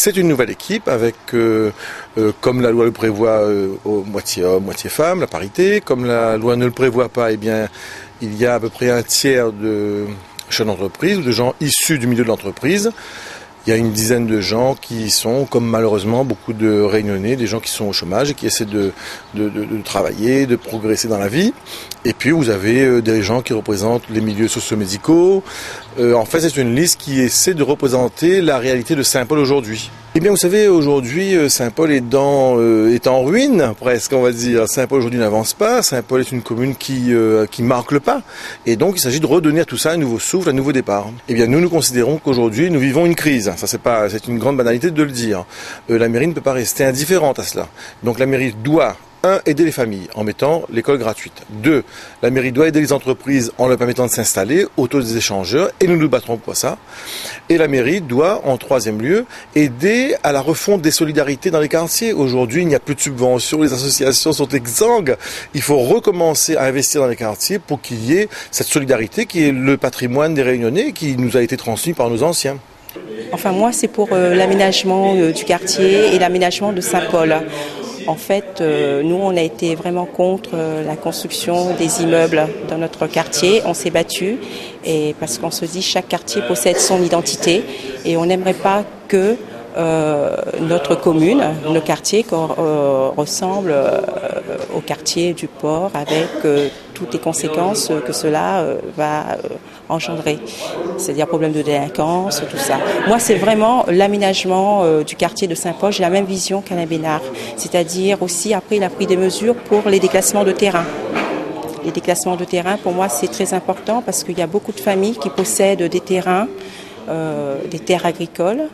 c'est une nouvelle équipe avec, comme la loi le prévoit, moitié homme, moitié femme, la parité. Comme la loi ne le prévoit pas, eh bien, il y a à peu près un tiers de chefs d'entreprise ou de gens issus du milieu de l'entreprise. Il y a une dizaine de gens qui sont, comme malheureusement beaucoup de Réunionnais, des gens qui sont au chômage et qui essaient de travailler, de progresser dans la vie. Et puis vous avez des gens qui représentent les milieux socio-médicaux. En fait, c'est une liste qui essaie de représenter la réalité de Saint-Paul aujourd'hui. Eh bien, vous savez, aujourd'hui, Saint-Paul est en ruine, presque, on va dire. Saint-Paul aujourd'hui n'avance pas. Saint-Paul est une commune qui marque le pas. Et donc, il s'agit de redonner à tout ça un nouveau souffle, un nouveau départ. Eh bien, nous considérons qu'aujourd'hui, nous vivons une crise. Ça, c'est une grande banalité de le dire. La mairie ne peut pas rester indifférente à cela. Donc, la mairie doit aider les familles en mettant l'école gratuite. 2, la mairie doit aider les entreprises en leur permettant de s'installer autour des échangeurs et nous nous battrons pour ça. Et la mairie doit, en 3e lieu, aider à la refonte des solidarités dans les quartiers. Aujourd'hui, il n'y a plus de subventions, les associations sont exsangues. Il faut recommencer à investir dans les quartiers pour qu'il y ait cette solidarité qui est le patrimoine des Réunionnais qui nous a été transmis par nos anciens. Enfin, moi, c'est pour l'aménagement du quartier et l'aménagement de Saint-Paul. En fait, nous, on a été vraiment contre la construction des immeubles dans notre quartier. On s'est battu et parce qu'on se dit chaque quartier possède son identité et on n'aimerait pas que notre commune, nos quartiers ressemblent au quartier du port avec toutes les conséquences que cela va engendrer, c'est-à-dire problème de délinquance, tout ça. Moi, c'est vraiment l'aménagement du quartier de Saint-Paul. J'ai la même vision qu'Alain Bénard, c'est-à-dire aussi après il a pris des mesures pour les déclassements de terrain. Les déclassements de terrain, pour moi, c'est très important parce qu'il y a beaucoup de familles qui possèdent des terrains, des terres agricoles,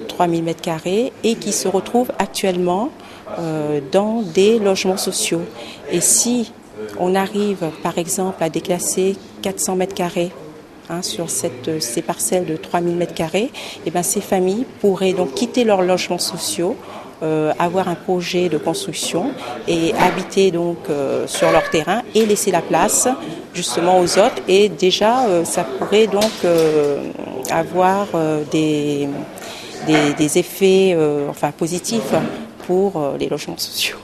3000 m² et qui se retrouvent actuellement dans des logements sociaux. Et si on arrive par exemple à déclasser 400 m² sur ces parcelles de 3000 m², et bien ces familles pourraient donc quitter leurs logements sociaux, avoir un projet de construction et habiter donc sur leur terrain et laisser la place justement aux autres. Et déjà ça pourrait donc avoir des effets positifs pour les logements sociaux.